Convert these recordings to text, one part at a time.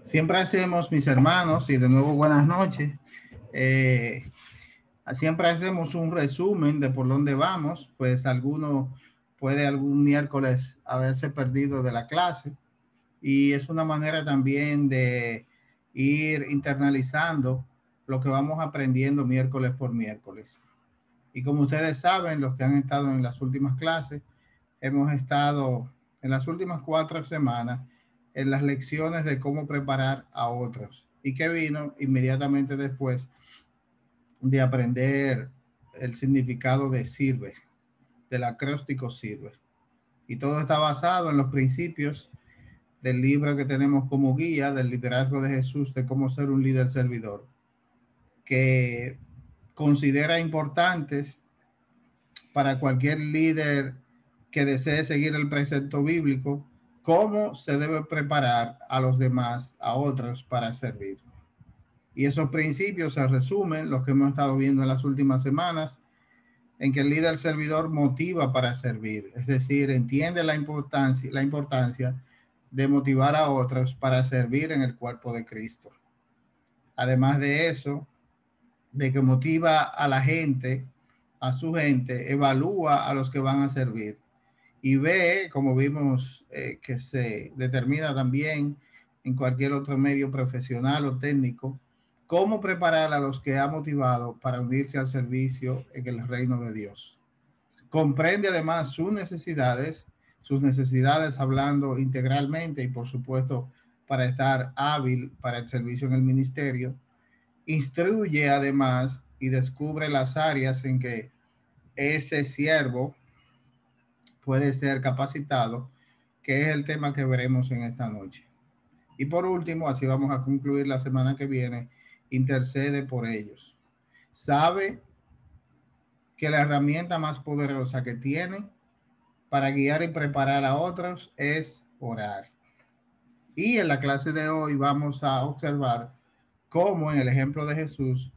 Siempre hacemos, mis hermanos, y de nuevo buenas noches. eh, Siempre hacemos un resumen de por dónde vamos, pues alguno puede algún miércoles haberse perdido de la clase y es una manera también de ir internalizando lo que vamos aprendiendo miércoles por miércoles. Y como ustedes saben, los que han estado en las últimas clases, hemos estado en las últimas 4 semanas en las lecciones de cómo preparar a otros y que vino inmediatamente después de aprender el significado de sirve, del acróstico sirve. Y todo está basado en los principios del libro que tenemos como guía del liderazgo de Jesús, de cómo ser un líder servidor, que considera importantes para cualquier líder que desee seguir el precepto bíblico, cómo se debe preparar a los demás, a otros, para servir. Y esos principios se resumen, los que hemos estado viendo en las últimas semanas, en que el líder servidor motiva para servir, es decir, entiende la importancia de motivar a otros para servir en el cuerpo de Cristo. Además de eso, de que motiva a la gente, a su gente, evalúa a los que van a servir y ve, como vimos, que se determina también en cualquier otro medio profesional o técnico, cómo preparar a los que ha motivado para unirse al servicio en el reino de Dios. Comprende además sus necesidades hablando integralmente y por supuesto para estar hábil para el servicio en el ministerio. Instruye además y descubre las áreas en que ese siervo puede ser capacitado, que es el tema que veremos en esta noche. Y por último, así vamos a concluir la semana que viene, intercede por ellos. Sabe que la herramienta más poderosa que tiene para guiar y preparar a otros es orar. Y en la clase de hoy vamos a observar cómo en el ejemplo de Jesús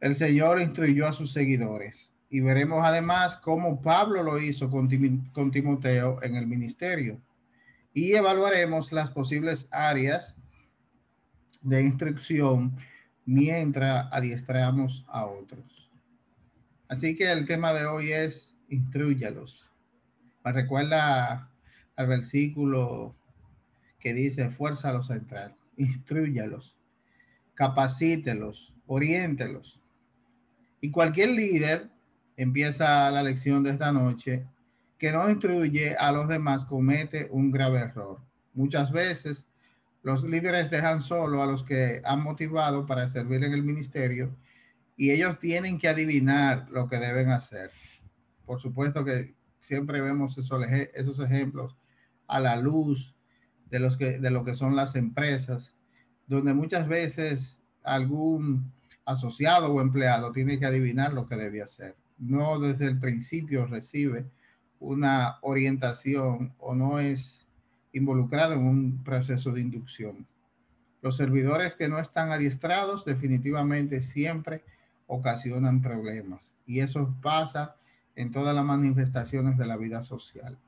el Señor instruyó a sus seguidores. Y veremos además cómo Pablo lo hizo con Timoteo en el ministerio. Y evaluaremos las posibles áreas de instrucción mientras adiestramos a otros. Así que el tema de hoy es instruyalos. Me recuerda al versículo que dice, fuérzalos a entrar, instruyalos, capacítelos, oriéntelos. Y cualquier líder, empieza la lección de esta noche, que no instruye a los demás comete un grave error. Muchas veces los líderes dejan solo a los que han motivado para servir en el ministerio y ellos tienen que adivinar lo que deben hacer. Por supuesto que siempre vemos esos ejemplos a la luz de lo que son las empresas, donde muchas veces algún asociado o empleado tiene que adivinar lo que debe hacer. No desde el principio recibe una orientación o no es involucrado en un proceso de inducción. Los servidores que no están adiestrados definitivamente siempre ocasionan problemas y eso pasa en todas las manifestaciones de la vida social.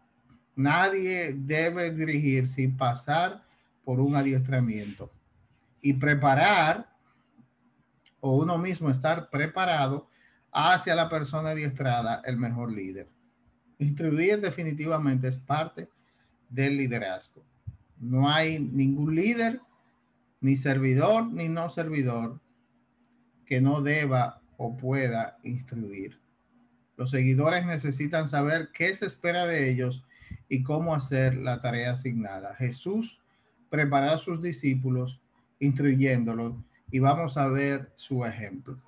Nadie debe dirigir sin pasar por un adiestramiento y preparar o uno mismo estar preparado hacia la persona adiestrada el mejor líder. Instruir definitivamente es parte del liderazgo. No hay ningún líder, ni servidor, ni no servidor, que no deba o pueda instruir. Los seguidores necesitan saber qué se espera de ellos y cómo hacer la tarea asignada. Jesús preparó a sus discípulos instruyéndolos y vamos a ver su ejemplo.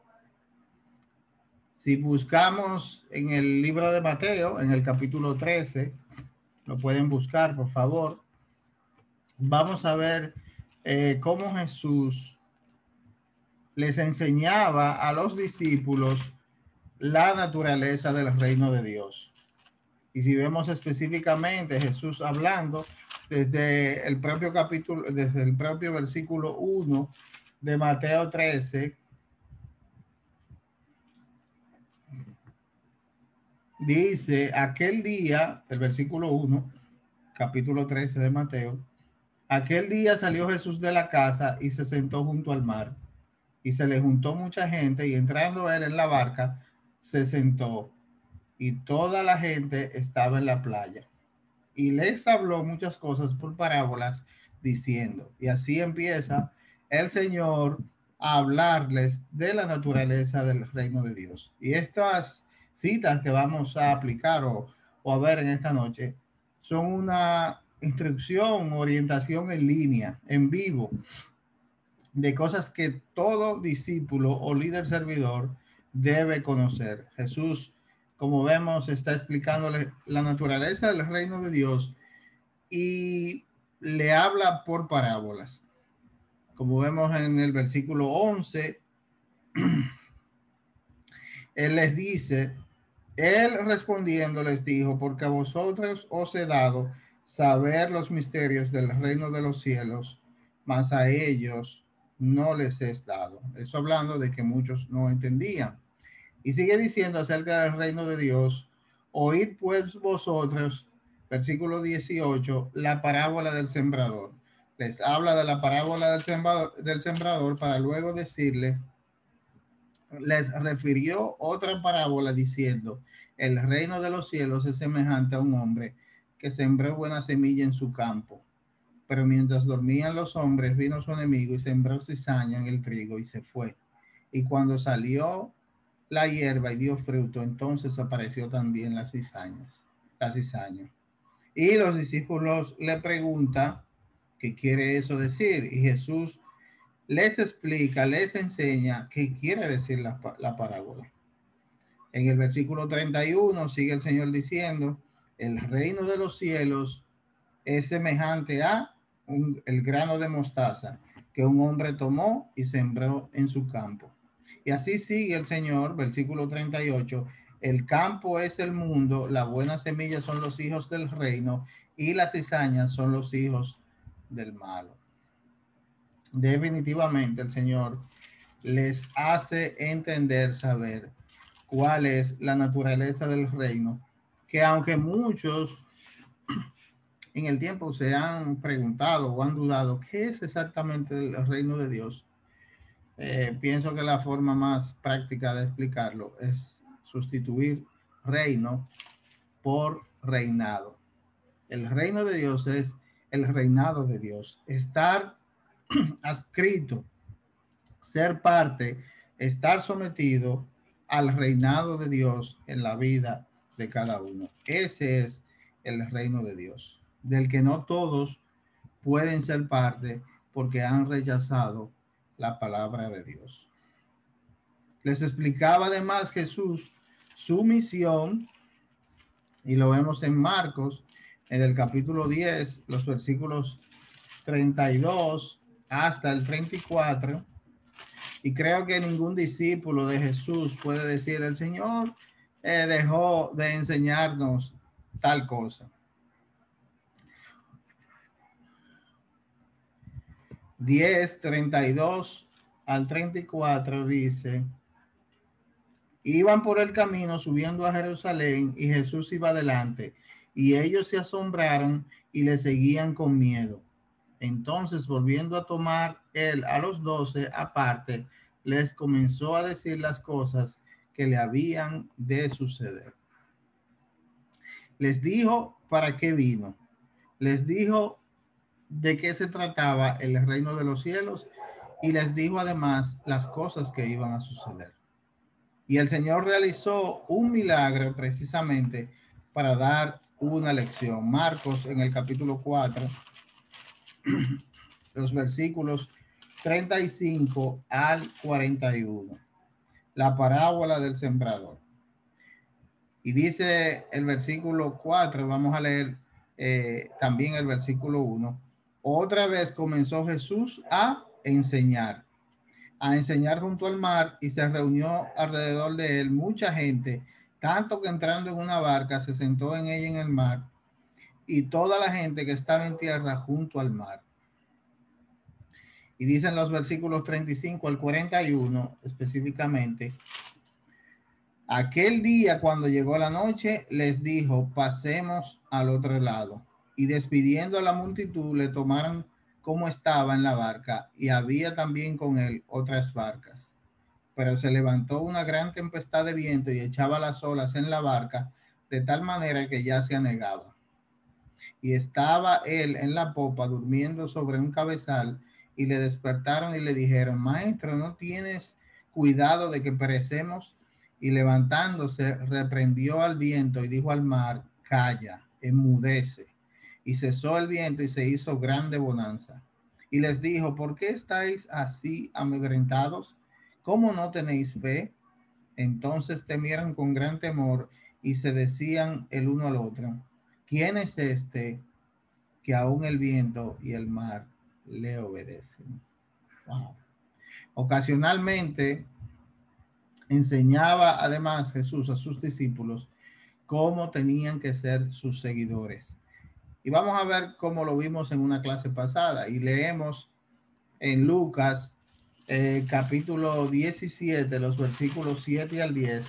Si buscamos en el libro de Mateo, en el capítulo 13, lo pueden buscar, por favor. Vamos a ver cómo Jesús les enseñaba a los discípulos la naturaleza del reino de Dios. Y si vemos específicamente Jesús hablando desde el propio capítulo, desde el propio versículo 1 de Mateo 13, dice, aquel día, el versículo 1, capítulo 13 de Mateo, Aquel día salió Jesús de la casa y se sentó junto al mar. Y se le juntó mucha gente y entrando él en la barca, se sentó y toda la gente estaba en la playa. Y les habló muchas cosas por parábolas diciendo, y así empieza el Señor a hablarles de la naturaleza del reino de Dios. Y estas citas que vamos a aplicar o a ver en esta noche son una instrucción, orientación en línea, en vivo, de cosas que todo discípulo o líder servidor debe conocer. Jesús, como vemos, está explicándole la naturaleza del reino de Dios y le habla por parábolas. Como vemos en el versículo 11, él les dice, él respondiendo les dijo, porque a vosotros os he dado saber los misterios del reino de los cielos, mas a ellos no les es dado. Eso hablando de que muchos no entendían. Y sigue diciendo acerca del reino de Dios, oíd pues vosotros, versículo 18, la parábola del sembrador. Les habla de la parábola del sembrador para luego decirle, les refirió otra parábola diciendo, el reino de los cielos es semejante a un hombre que sembró buena semilla en su campo. Pero mientras dormían los hombres, vino su enemigo y sembró cizaña en el trigo y se fue. Y cuando salió la hierba y dio fruto, entonces apareció también la cizaña. Y los discípulos le preguntan qué quiere eso decir. Y Jesús les explica, les enseña qué quiere decir la parábola. En el versículo 31 sigue el Señor diciendo, el reino de los cielos es semejante a el grano de mostaza que un hombre tomó y sembró en su campo. Y así sigue el Señor, versículo 38, el campo es el mundo, la buena semilla son los hijos del reino y las cizañas son los hijos del malo. Definitivamente el Señor les hace entender, saber cuál es la naturaleza del reino, que aunque muchos en el tiempo se han preguntado o han dudado qué es exactamente el reino de Dios, pienso que la forma más práctica de explicarlo es sustituir reino por reinado. El reino de Dios es el reinado de Dios. Estar adscrito, ser parte, estar sometido al reinado de Dios en la vida de cada uno. Ese es el reino de Dios, del que no todos pueden ser parte porque han rechazado la palabra de Dios. Les explicaba además Jesús su misión y lo vemos en Marcos, en el capítulo 10, los versículos 32 hasta el 34. Y creo que ningún discípulo de Jesús puede decir, el Señor dejó de enseñarnos tal cosa. 10:32 al 34 dice, iban por el camino subiendo a Jerusalén y Jesús iba adelante y ellos se asombraron y le seguían con miedo. Entonces, volviendo a tomar él a los 12 aparte, les comenzó a decir las cosas que le habían de suceder. Les dijo para qué vino. Les dijo de qué se trataba el reino de los cielos y les dijo además las cosas que iban a suceder. Y el Señor realizó un milagro precisamente para dar una lección. Marcos en el capítulo 4, los versículos 35 al 41. La parábola del sembrador. Y dice el versículo 4, vamos a leer también el versículo 1. Otra vez comenzó Jesús a enseñar junto al mar y se reunió alrededor de él mucha gente, tanto que entrando en una barca se sentó en ella en el mar y toda la gente que estaba en tierra junto al mar. Y dicen los versículos 35 al 41 específicamente, aquel día cuando llegó la noche les dijo, pasemos al otro lado. Y despidiendo a la multitud le tomaron cómo estaba en la barca, y había también con él otras barcas. Pero se levantó una gran tempestad de viento y echaba las olas en la barca, de tal manera que ya se anegaba. Y estaba él en la popa durmiendo sobre un cabezal, y le despertaron y le dijeron: Maestro, ¿no tienes cuidado de que perecemos? Y levantándose, reprendió al viento y dijo al mar: Calla, enmudece. Y cesó el viento y se hizo grande bonanza. Y les dijo: ¿Por qué estáis así amedrentados? ¿Cómo no tenéis fe? Entonces temieron con gran temor y se decían el uno al otro: ¿Quién es este que aún el viento y el mar le obedecen? Wow. Ocasionalmente enseñaba además Jesús a sus discípulos cómo tenían que ser sus seguidores. Y vamos a ver cómo lo vimos en una clase pasada. Y leemos en Lucas capítulo 17, los versículos 7 al 10,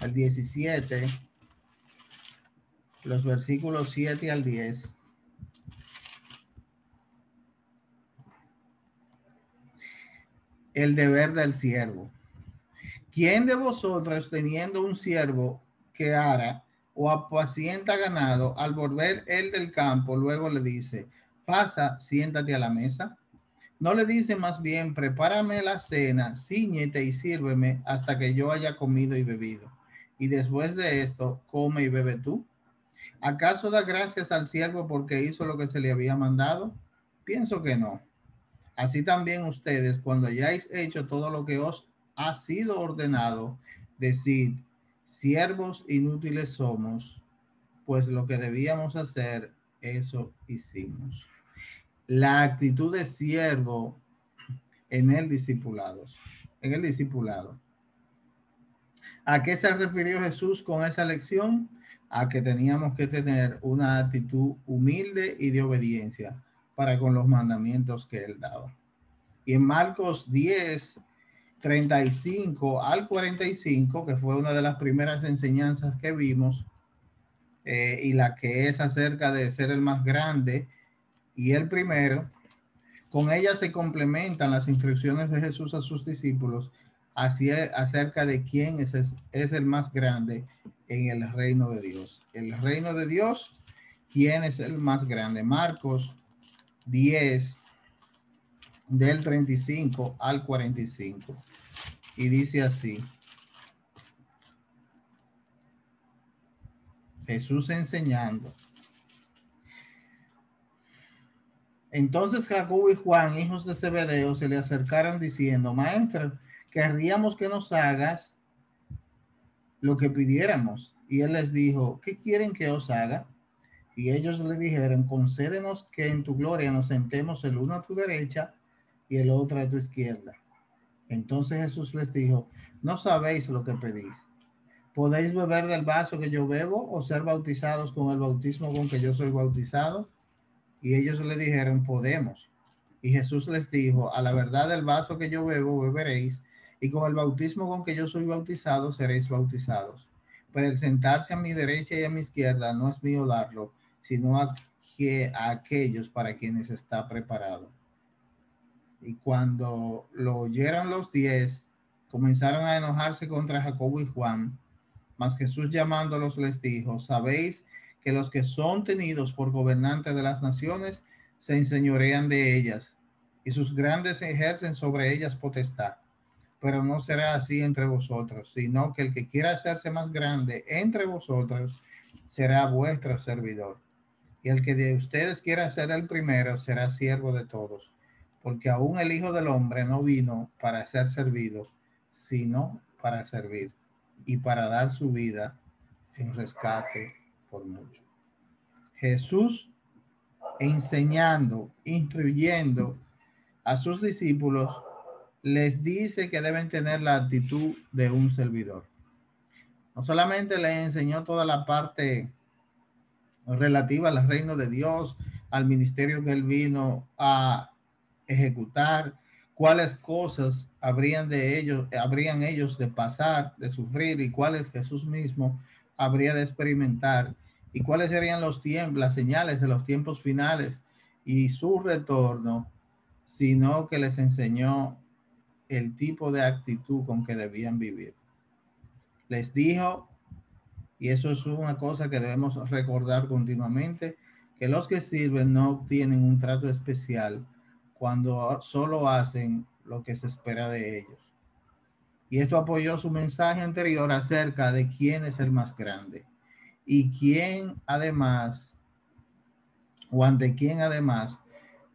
al 17, los versículos 7 al 10. El deber del siervo. ¿Quién de vosotros, teniendo un siervo que ara o apacienta ganado, al volver él del campo, luego le dice: pasa, siéntate a la mesa? ¿No le dice más bien: prepárame la cena, cíñete y sírveme hasta que yo haya comido y bebido, y después de esto come y bebe tú? ¿Acaso da gracias al siervo porque hizo lo que se le había mandado? Pienso que no. Así también ustedes, cuando hayáis hecho todo lo que os ha sido ordenado, decid: siervos inútiles somos, pues lo que debíamos hacer, eso hicimos. La actitud de siervo en el discipulado. En el discipulado. ¿A qué se refirió Jesús con esa lección? A que teníamos que tener una actitud humilde y de obediencia para con los mandamientos que él daba. Y en Marcos 10, 35 al 45, que fue una de las primeras enseñanzas que vimos, y la que es acerca de ser el más grande y el primero, con ella se complementan las instrucciones de Jesús a sus discípulos acerca de quién es el más grande en el reino de Dios. El reino de Dios, ¿quién es el más grande? Marcos 10, del 35 al 45. Y dice así: Jesús enseñando. Entonces Jacobo y Juan, hijos de Zebedeo, se le acercaron diciendo: Maestro, querríamos que nos hagas lo que pidiéramos. Y él les dijo: ¿qué quieren que os haga? Y ellos le dijeron: concédenos que en tu gloria nos sentemos el uno a tu derecha y el otro a tu izquierda. Entonces Jesús les dijo: no sabéis lo que pedís. ¿Podéis beber del vaso que yo bebo o ser bautizados con el bautismo con que yo soy bautizado? Y ellos le dijeron: podemos. Y Jesús les dijo: a la verdad, del vaso que yo bebo beberéis, y con el bautismo con que yo soy bautizado seréis bautizados. Pero el sentarse a mi derecha y a mi izquierda no es mío darlo, sino a aquellos para quienes está preparado. Y cuando lo oyeron los 10, comenzaron a enojarse contra Jacobo y Juan. Mas Jesús, llamándolos, les dijo: sabéis que los que son tenidos por gobernantes de las naciones se enseñorean de ellas, y sus grandes ejercen sobre ellas potestad. Pero no será así entre vosotros, sino que el que quiera hacerse más grande entre vosotros será vuestro servidor. Y el que de ustedes quiera ser el primero será siervo de todos, porque aún el Hijo del Hombre no vino para ser servido, sino para servir y para dar su vida en rescate por mucho. Jesús enseñando, instruyendo a sus discípulos, les dice que deben tener la actitud de un servidor. No solamente les enseñó toda la parte relativa al reino de Dios, al ministerio que él vino a ejecutar, cuáles cosas habrían ellos de pasar, de sufrir, y cuáles Jesús mismo habría de experimentar, y cuáles serían los tiempos, las señales de los tiempos finales, y su retorno, sino que les enseñó el tipo de actitud con que debían vivir. Les dijo, y eso es una cosa que debemos recordar continuamente, que los que sirven no obtienen un trato especial cuando solo hacen lo que se espera de ellos. Y esto apoyó su mensaje anterior acerca de quién es el más grande y quién además, o ante quién además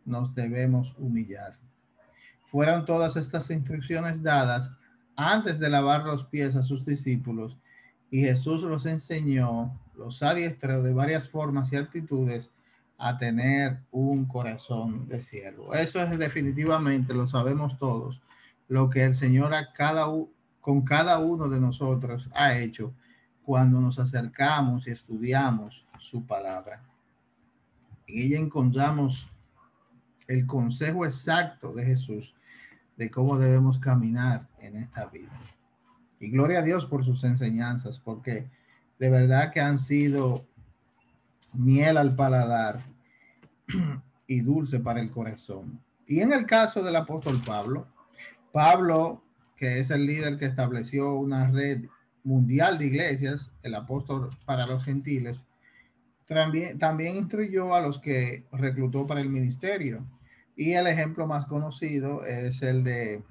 nos debemos humillar. Fueron todas estas instrucciones dadas antes de lavar los pies a sus discípulos y Jesús los enseñó, los adiestró de varias formas y actitudes a tener un corazón de siervo. Eso es definitivamente, lo sabemos todos, lo que el Señor con cada uno de nosotros ha hecho cuando nos acercamos y estudiamos su palabra. En ella encontramos el consejo exacto de Jesús de cómo debemos caminar en esta vida. Y gloria a Dios por sus enseñanzas, porque de verdad que han sido miel al paladar y dulce para el corazón. Y en el caso del apóstol Pablo, Pablo, que es el líder que estableció una red mundial de iglesias, el apóstol para los gentiles, también instruyó a los que reclutó para el ministerio. Y el ejemplo más conocido es el de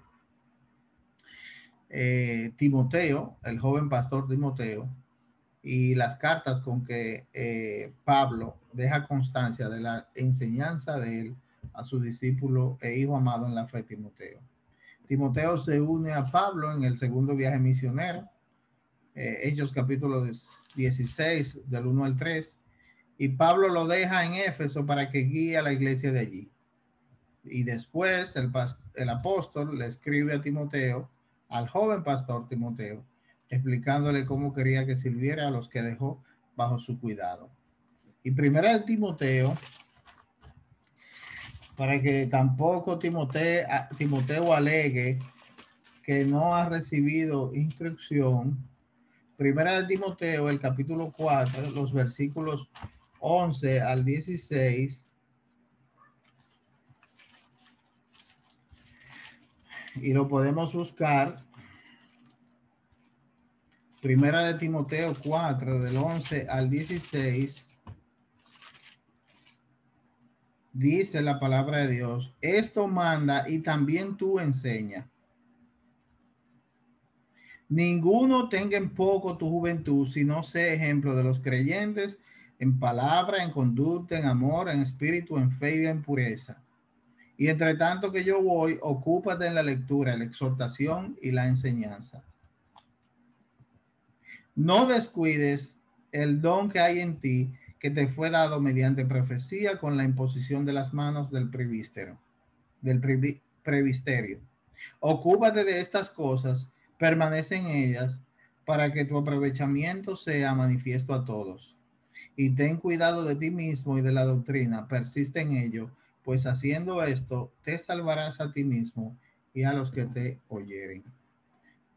Timoteo, el joven pastor Timoteo, y las cartas con que Pablo deja constancia de la enseñanza de él a su discípulo e hijo amado en la fe, Timoteo. Timoteo se une a Pablo en el segundo viaje misionero, Hechos capítulo 16, del 1 al 3, y Pablo lo deja en Éfeso para que guíe a la iglesia de allí. Y después el apóstol le escribe a Timoteo, al joven pastor Timoteo, explicándole cómo quería que sirviera a los que dejó bajo su cuidado. Y primero de Timoteo, para que tampoco Timoteo alegue que no ha recibido instrucción, primera de Timoteo, el capítulo 4, los versículos 11 al 16, y lo podemos buscar. Primera de Timoteo 4, del 11 al 16, dice la palabra de Dios, esto manda y también tú enseña. Ninguno tenga en poco tu juventud, sino sé ejemplo de los creyentes en palabra, en conducta, en amor, en espíritu, en fe y en pureza. Y entre tanto que yo voy, ocúpate en la lectura, la exhortación y la enseñanza. No descuides el don que hay en ti, que te fue dado mediante profecía con la imposición de las manos del previsterio. Ocúpate de estas cosas, permanece en ellas, para que tu aprovechamiento sea manifiesto a todos. Y ten cuidado de ti mismo y de la doctrina, persiste en ello, pues haciendo esto te salvarás a ti mismo y a los que te oyeren.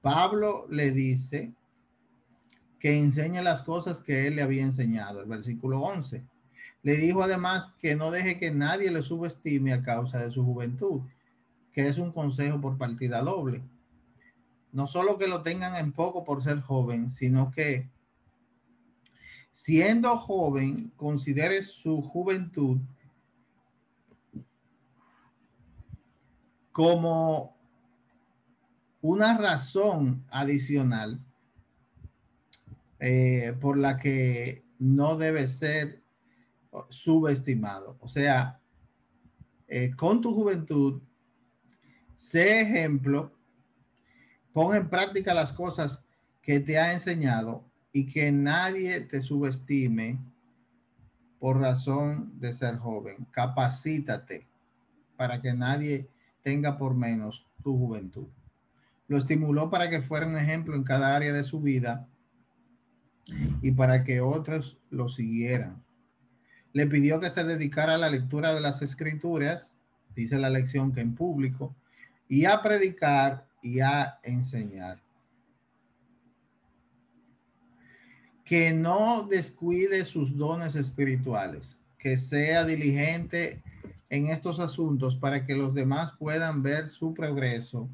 Pablo le dice que enseñe las cosas que él le había enseñado. El versículo 11. Le dijo además que no deje que nadie le subestime a causa de su juventud, que es un consejo por partida doble. No solo que lo tengan en poco por ser joven, sino que siendo joven considere su juventud como una razón adicional por la que no debe ser subestimado. O sea, con tu juventud, sé ejemplo, pon en práctica las cosas que te ha enseñado y que nadie te subestime por razón de ser joven. Capacítate para que nadie tenga por menos tu juventud. Lo estimuló para que fuera un ejemplo en cada área de su vida y para que otros lo siguieran. Le pidió que se dedicara a la lectura de las escrituras, dice la lección, que en público, y a predicar y a enseñar. Que no descuide sus dones espirituales, que sea diligente en estos asuntos para que los demás puedan ver su progreso,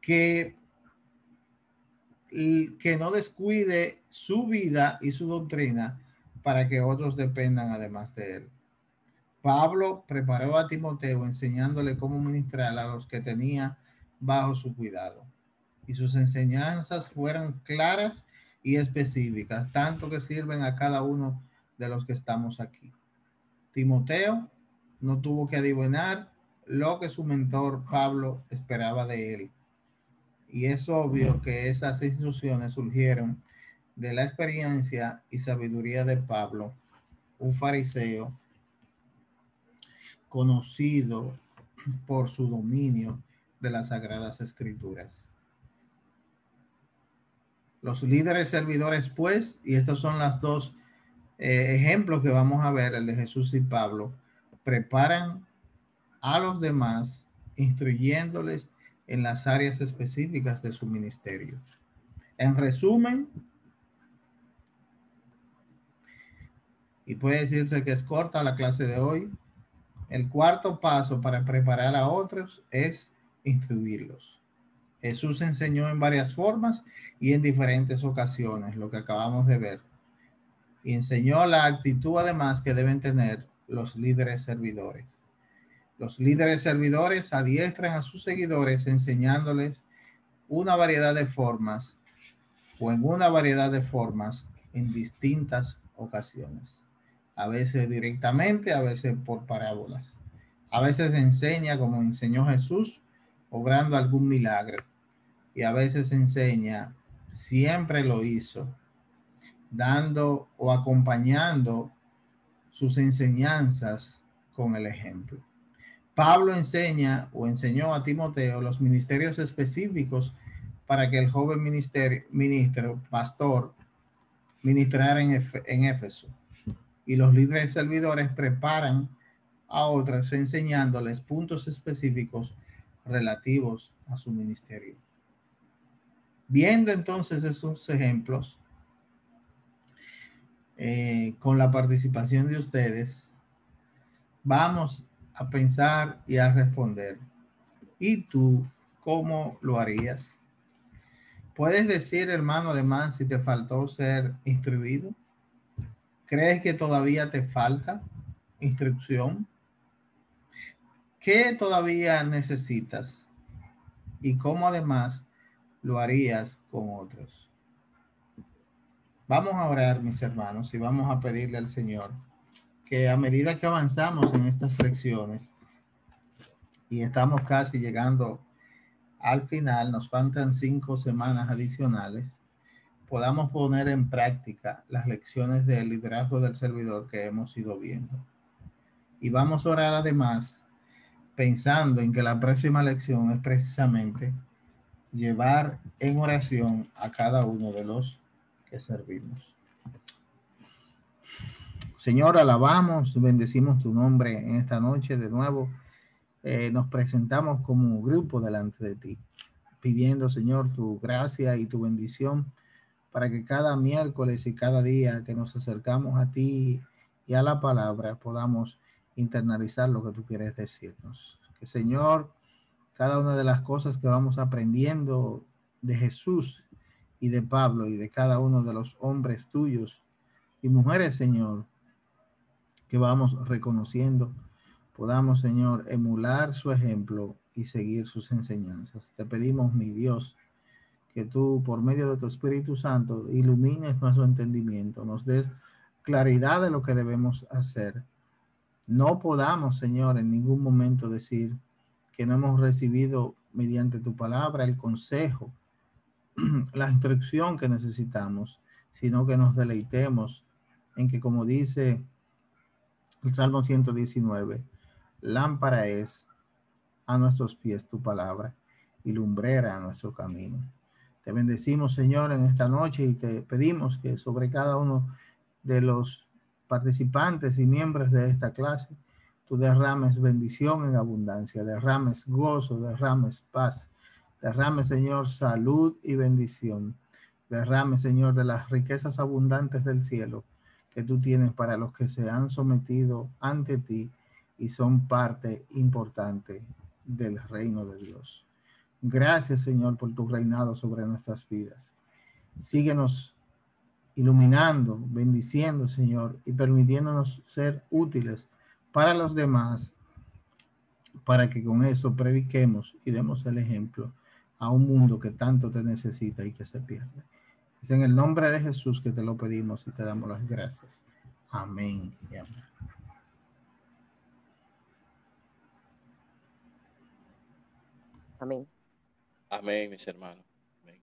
que, que no descuide su vida y su doctrina para que otros dependan además de él. Pablo preparó a Timoteo enseñándole cómo ministrar a los que tenía bajo su cuidado. Y sus enseñanzas fueron claras y específicas, tanto que sirven a cada uno de los que estamos aquí. Timoteo no tuvo que adivinar lo que su mentor Pablo esperaba de él. Y es obvio que esas instrucciones surgieron de la experiencia y sabiduría de Pablo, un fariseo conocido por su dominio de las Sagradas Escrituras. Los líderes servidores, pues, y estos son las dos ejemplos que vamos a ver, el de Jesús y Pablo, preparan a los demás instruyéndoles en las áreas específicas de su ministerio. En resumen, y puede decirse que es corta la clase de hoy, el cuarto paso para preparar a otros es instruirlos. Jesús enseñó en varias formas y en diferentes ocasiones, lo que acabamos de ver. Y enseñó la actitud además que deben tener los líderes servidores. Los líderes servidores adiestran a sus seguidores enseñándoles una variedad de formas o en una variedad de formas en distintas ocasiones. A veces directamente, a veces por parábolas. A veces enseña como enseñó Jesús, obrando algún milagro. Y a veces enseña, siempre lo hizo, dando o acompañando sus enseñanzas con el ejemplo. Pablo enseña o enseñó a Timoteo los ministerios específicos para que el joven ministro, pastor, ministrara en Éfeso. Y los líderes servidores preparan a otros enseñándoles puntos específicos relativos a su ministerio. Viendo entonces esos ejemplos, con la participación de ustedes, vamos a pensar y a responder. ¿Y tú cómo lo harías? ¿Puedes decir, hermano, además, si te faltó ser instruido? ¿Crees que todavía te falta instrucción? ¿Qué todavía necesitas? ¿Y cómo además lo harías con otros? Vamos a orar, mis hermanos, y vamos a pedirle al Señor que a medida que avanzamos en estas lecciones y estamos casi llegando al final, nos faltan 5 semanas adicionales, podamos poner en práctica las lecciones del liderazgo del servidor que hemos ido viendo. Y vamos a orar además pensando en que la próxima lección es precisamente llevar en oración a cada uno de los que servimos. Señor, alabamos, bendecimos tu nombre en esta noche de nuevo. Nos presentamos como grupo delante de ti, pidiendo, Señor, tu gracia y tu bendición para que cada miércoles y cada día que nos acercamos a ti y a la palabra podamos internalizar lo que tú quieres decirnos. Que, Señor, cada una de las cosas que vamos aprendiendo de Jesús y de Pablo y de cada uno de los hombres tuyos y mujeres, Señor, que vamos reconociendo, podamos, Señor, emular su ejemplo y seguir sus enseñanzas. Te pedimos, mi Dios, que tú, por medio de tu Espíritu Santo, ilumines nuestro entendimiento, nos des claridad de lo que debemos hacer. No podamos, Señor, en ningún momento decir que no hemos recibido mediante tu palabra el consejo, la instrucción que necesitamos, sino que nos deleitemos en que, como dice el Salmo 119, lámpara es a nuestros pies tu palabra y lumbrera a nuestro camino. Te bendecimos, Señor, en esta noche y te pedimos que sobre cada uno de los participantes y miembros de esta clase, tú derrames bendición en abundancia, derrames gozo, derrames paz, derrames, Señor, salud y bendición. Derrame, Señor, de las riquezas abundantes del cielo que tú tienes para los que se han sometido ante ti y son parte importante del reino de Dios. Gracias, Señor, por tu reinado sobre nuestras vidas. Síguenos iluminando, bendiciendo, Señor, y permitiéndonos ser útiles para los demás, para que con eso prediquemos y demos el ejemplo a un mundo que tanto te necesita y que se pierde. Es en el nombre de Jesús que te lo pedimos y te damos las gracias. Amén y amén. Amén. Amén, mis hermanos.